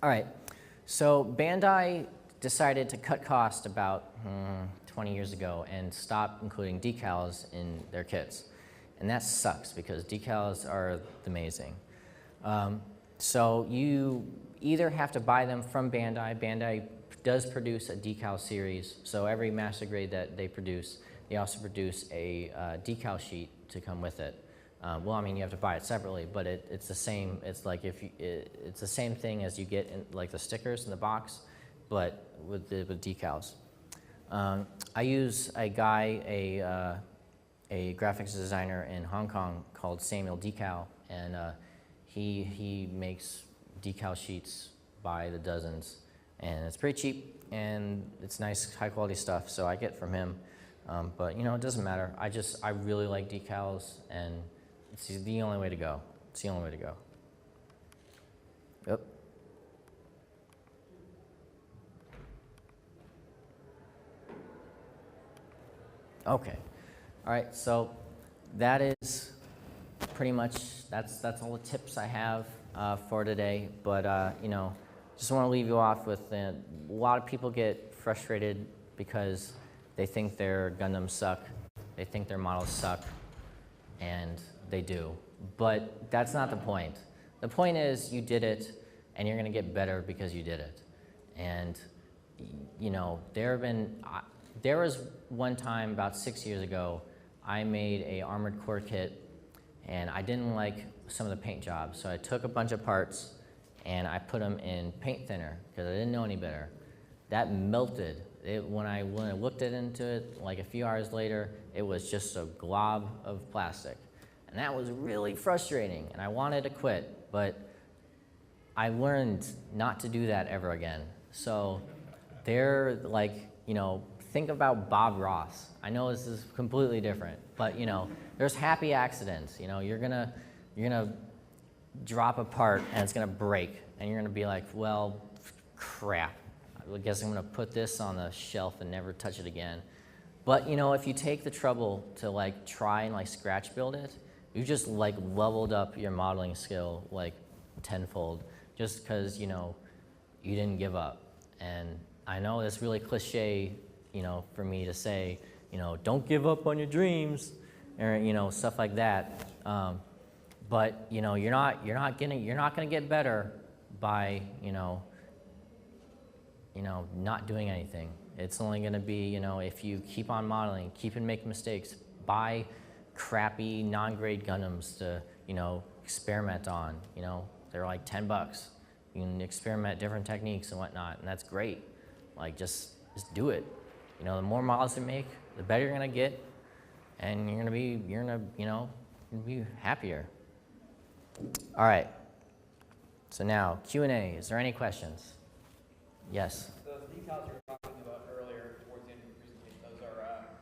All right, so Bandai decided to cut cost about 20 years ago and stop including decals in their kits. And that sucks because decals are amazing. So you either have to buy them from Bandai. Bandai does produce a decal series. So every master grade that they produce, they also produce a decal sheet to come with it. Well, I mean, you have to buy it separately, but it's the same. It's like it's the same thing as you get in like the stickers in the box, but with decals. I use a guy, a graphics designer in Hong Kong called Samuel Decal, and he makes decal sheets by the dozens, and it's pretty cheap, and it's nice, high quality stuff, so I get from him. But it doesn't matter. I really like decals, and it's the only way to go. It's the only way to go. Yep. Okay. All right, so that is pretty much, that's all the tips I have for today. But, just want to leave you off with, a lot of people get frustrated because they think their Gundams suck, they think their models suck, and they do. But that's not the point. The point is you did it, and you're going to get better because you did it. And, there was one time about 6 years ago, I made a Armored Core kit, and I didn't like some of the paint jobs, so I took a bunch of parts and I put them in paint thinner because I didn't know any better. That melted. When I looked into it, like a few hours later, it was just a glob of plastic, and that was really frustrating. And I wanted to quit, but I learned not to do that ever again. So they're like, think about Bob Ross. I know this is completely different, but there's happy accidents. You're gonna drop a part and it's gonna break, and you're gonna be like, well, crap. I guess I'm gonna put this on the shelf and never touch it again. But if you take the trouble to try and scratch build it, you just leveled up your modeling skill tenfold, just because you didn't give up. And I know it's really cliche, for me to say, don't give up on your dreams, or stuff like that. But you're not gonna get better by not doing anything. It's only gonna be if you keep on modeling, keep and make mistakes, buy crappy non-grade Gundams to experiment on. They're like $10. You can experiment different techniques and whatnot, and that's great. Just do it. The more models you make, the better you're gonna get, and you're gonna be happier. All right. So now Q&A. Is there any questions? Yes. Those decals you were talking about earlier towards the end of the presentation, those are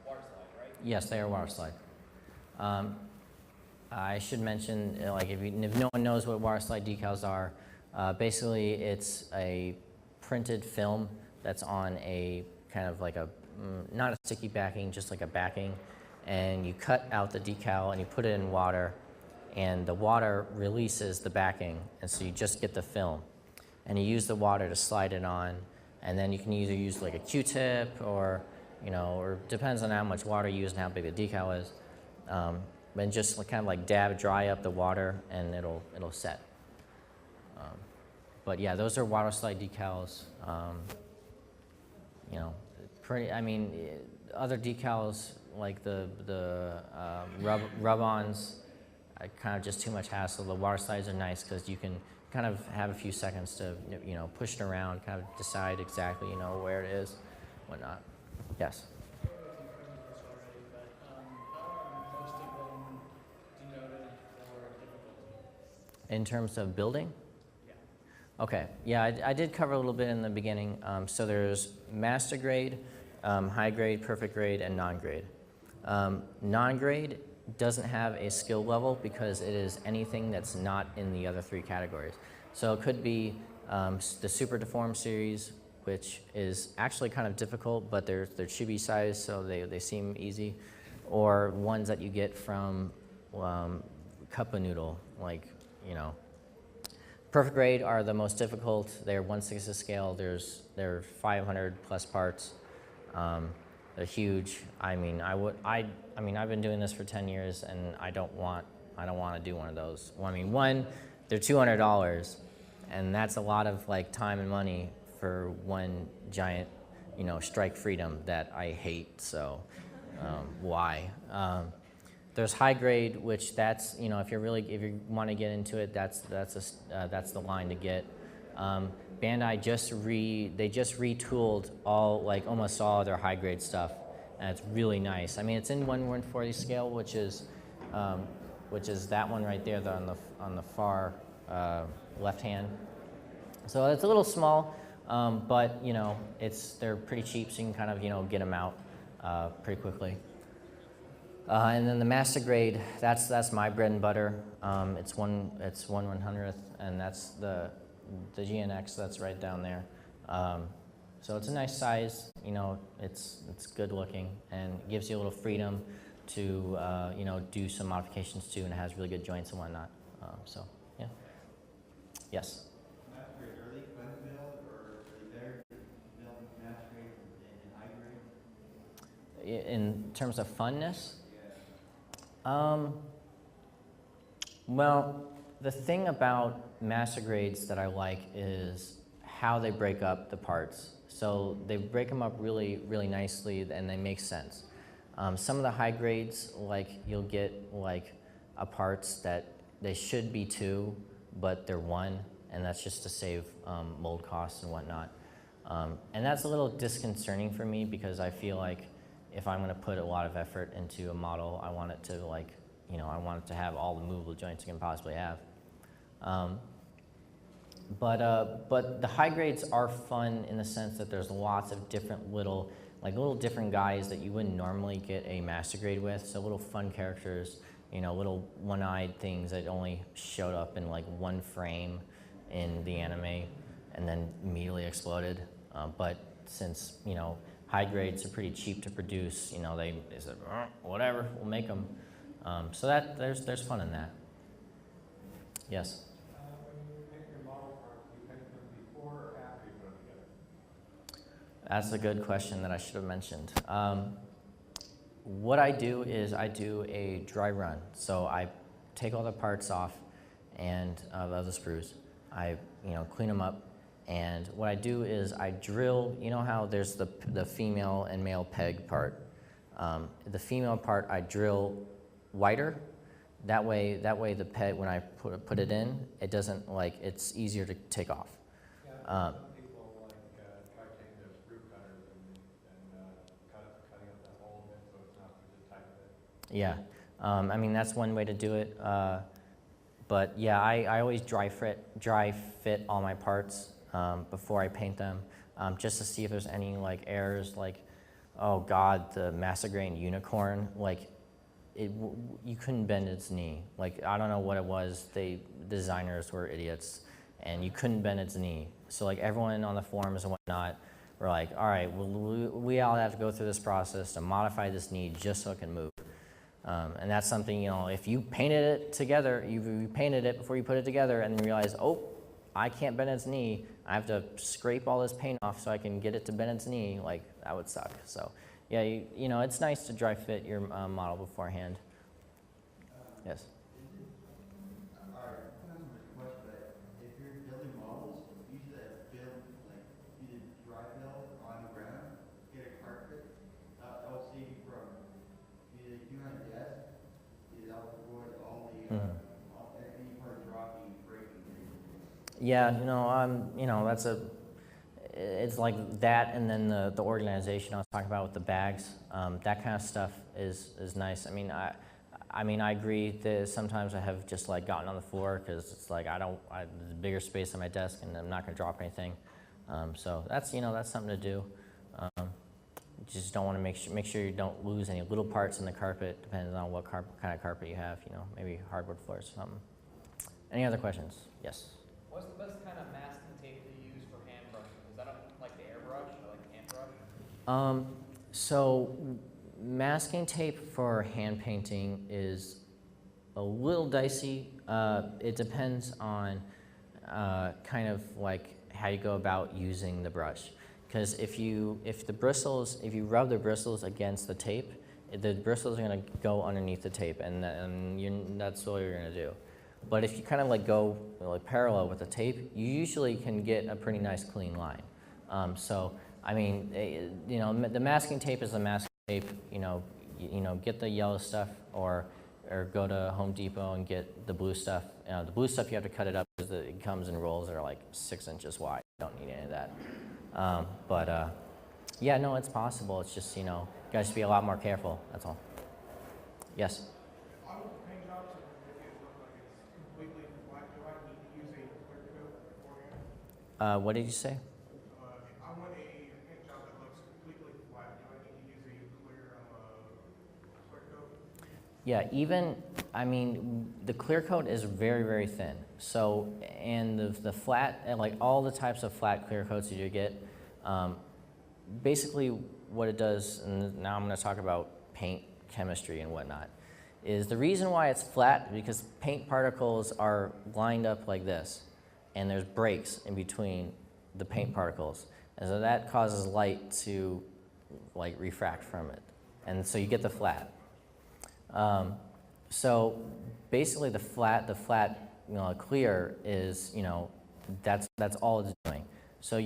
water slide, right? Yes, they are water slide. I should mention, like, if no one knows what water slide decals are, basically it's a printed film that's on a kind of like a, not a sticky backing, just like a backing, and you cut out the decal and you put it in water, and the water releases the backing, and so you just get the film. And you use the water to slide it on, and then you can either use like a Q-tip or, you know, or depends on how much water you use and how big the decal is. And just kind of like dry up the water, and it'll set. But yeah, those are water slide decals. You know, pretty. I mean, other decals like the rub-ons, kind of just too much hassle. The water slides are nice because you can kind of have a few seconds to, you know, push it around, kind of decide exactly, you know, where it is, whatnot. Yes. In terms of building? Yeah. Okay. Yeah, I did cover a little bit in the beginning. So there's master grade, high grade, perfect grade, and non-grade. Non-grade doesn't have a skill level because it is anything that's not in the other three categories. So it could be the Super Deform series, which is actually kind of difficult, but they're chibi size, so they seem easy. Or ones that you get from Cup of Noodle, like, you know. Perfect grade are the most difficult. They're 1/6 scale. There are 500 plus parts. They're huge. I mean, I've been doing this for 10 years, and I don't want to do one of those. Well, I mean, one, they're $200, and that's a lot of like time and money for one giant, you know, strike freedom that I hate. So, why? There's high grade, which that's, you know, if you want to get into it, that's the line to get. Bandai just retooled almost all of their high grade stuff, and it's really nice. I mean, it's in 1/140 scale, which is that one right there on the far left hand. So it's a little small, but you know, they're pretty cheap, so you can kind of, you know, get them out pretty quickly. And then the master grade, that's my bread and butter. It's 1/100th, and that's the GNX that's right down there. So it's a nice size, you know, it's good looking and gives you a little freedom to, you know, do some modifications too, and it has really good joints and whatnot. So, yeah. Yes? Master grade, are they fun build, or are they better build master grade and high grade? In terms of funness? Yeah. Well, the thing about master grades that I like is how they break up the parts. So they break them up really, really nicely, and they make sense. Some of the high grades, like you'll get like parts that they should be 2, but they're 1, and that's just to save mold costs and whatnot. And that's a little disconcerting for me because I feel like if I'm going to put a lot of effort into a model, I want it to like, you know, I want it to have all the movable joints it can possibly have. But the high grades are fun in the sense that there's lots of different little different guys that you wouldn't normally get a master grade with. So little fun characters, you know, little one-eyed things that only showed up in like one frame in the anime and then immediately exploded. But since, you know, high grades are pretty cheap to produce, you know, they said, whatever, we'll make them. So that there's fun in that. Yes? When you make your model parts, do you paint them before or after you put them together? That's a good question that I should have mentioned. What I do is I do a dry run. So I take all the parts off and of the sprues. I, you know, clean them up. And what I do is I drill, you know how there's the female and male peg part. The female part I drill wider. That way the peg, when I put it in, it doesn't like, it's easier to take off. Yeah, some people try taking their sprue cutters and cutting up that hole a bit so it's not such a tight fit. Yeah, I mean that's one way to do it. But yeah, I always dry fit all my parts before I paint them, just to see if there's any like errors. Like, oh God, the Master Grain Unicorn, like you couldn't bend its knee. Like, I don't know what it was. Designers were idiots, and you couldn't bend its knee. So like everyone on the forums and whatnot were like, all right, well, we all have to go through this process to modify this knee just so it can move. And that's something, you know, if you painted it together, you painted it before you put it together and then realize, oh, I can't bend its knee. I have to scrape all this paint off so I can get it to bend its knee. Like, that would suck. So yeah, you know, it's nice to dry fit your model beforehand. Yes? If you're building models, you should build, like, either dry build on the ground, get a carpet. That will save you from either doing on a desk, that will avoid all the, any part of dropping, breaking. Yeah, you know, it's like that, and then the organization I was talking about with the bags, that kind of stuff is nice. I mean, I agree that sometimes I have just like gotten on the floor because it's like there's a bigger space on my desk and I'm not going to drop anything. So that's, you know, that's something to do. You just don't want to make sure you don't lose any little parts in the carpet, depending on what kind of carpet you have. You know, maybe hardwood floors or something. Any other questions? Yes. What's the best kind of masking tape to use for hand brushing? Is that like the airbrush or like the hand brush? So masking tape for hand painting is a little dicey. It depends on kind of like how you go about using the brush. Because if you rub the bristles against the tape, the bristles are going to go underneath the tape, and that's all you're going to do. But if you kind of like go like parallel with the tape, you usually can get a pretty nice clean line. So I mean, you know, the masking tape is the masking tape. You know, get the yellow stuff, or go to Home Depot and get the blue stuff. The blue stuff you have to cut it up because it comes in rolls that are like 6 inches wide. You don't need any of that. Yeah, no, it's possible. It's just, you know, you guys should be a lot more careful. That's all. Yes. I will paint jobs and make it look like it's completely black. Do I need to use a clear coat beforehand? What did you say? I want a paint job that looks completely flat. Do I need to use a clear coat? Yeah, I mean, the clear coat is very, very thin. So, and the flat, like all the types of flat clear coats that you get, basically what it does, and now I'm going to talk about paint chemistry and whatnot, is the reason why it's flat because paint particles are lined up like this, and there's breaks in between the paint particles, and so that causes light to like refract from it, and so you get the flat. So basically the flat clear is, you know, that's all it's doing. So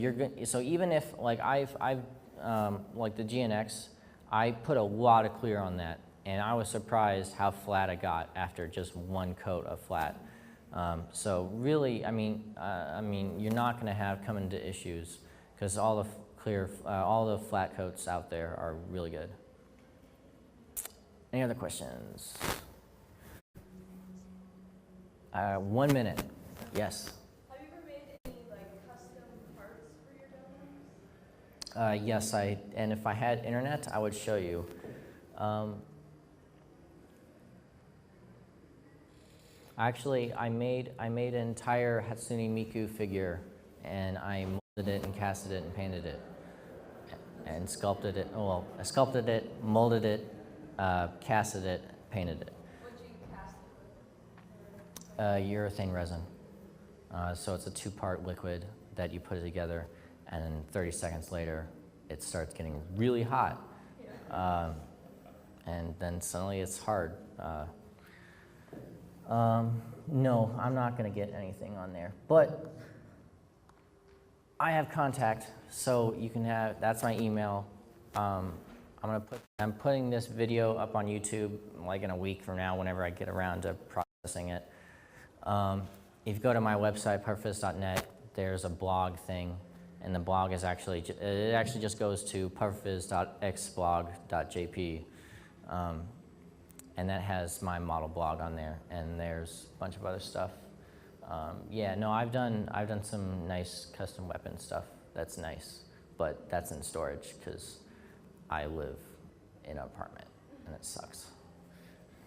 so even if like I've like the GNX, I put a lot of clear on that, and I was surprised how flat I got after just one coat of flat. So really, I mean, you're not going to come into issues because all the flat coats out there are really good. Any other questions? 1 minute. Yes. Have you ever made any like custom parts for your demos? Yes, and if I had internet, I would show you. Actually, I made an entire Hatsune Miku figure, and I molded it and casted it and painted it, and sculpted it. Oh, well, I sculpted it, molded it, casted it, painted it. What'd you cast it with? Urethane resin. So it's a 2-part liquid that you put it together, and then 30 seconds later, it starts getting really hot. And then suddenly it's hard. No, I'm not going to get anything on there. But I have contact, so you can have, that's my email. I'm putting this video up on YouTube like in a week from now whenever I get around to processing it. If you go to my website, pufferfizz.net, there's a blog thing, and the blog is actually just goes to pufferfizz.xblog.jp, and that has my model blog on there, and there's a bunch of other stuff. Yeah, no, I've done some nice custom weapon stuff. That's nice, but that's in storage because I live in an apartment, and it sucks.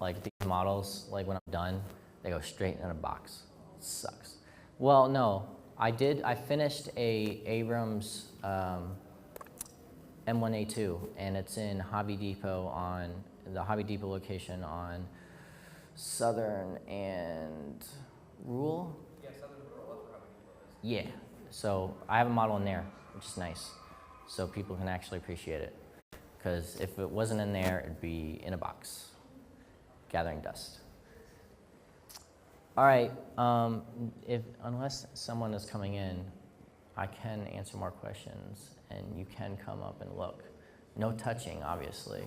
Like these models, like when I'm done, they go straight in a box. It sucks. Well, no, I finished a Abrams M1A2, and it's in Hobby Depot on the Hobby Depot location on Southern and Rural. Yeah, Southern Rural, that's where Hobby Depot is. Yeah, so I have a model in there, which is nice, so people can actually appreciate it. Because if it wasn't in there, it'd be in a box, gathering dust. All right, unless someone is coming in, I can answer more questions, and you can come up and look. No touching, obviously.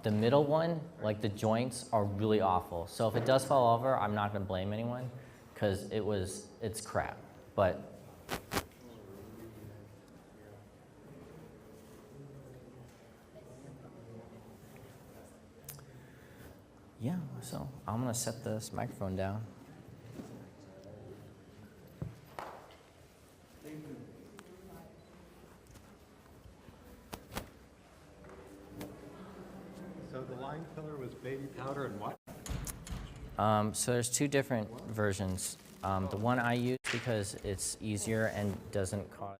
The middle one, like the joints, are really awful. So if it does fall over, I'm not gonna blame anyone, because it's crap. But yeah, so I'm gonna set this microphone down. So the line filler was baby powder and what? So there's two different versions. The one I use because it's easier and doesn't cause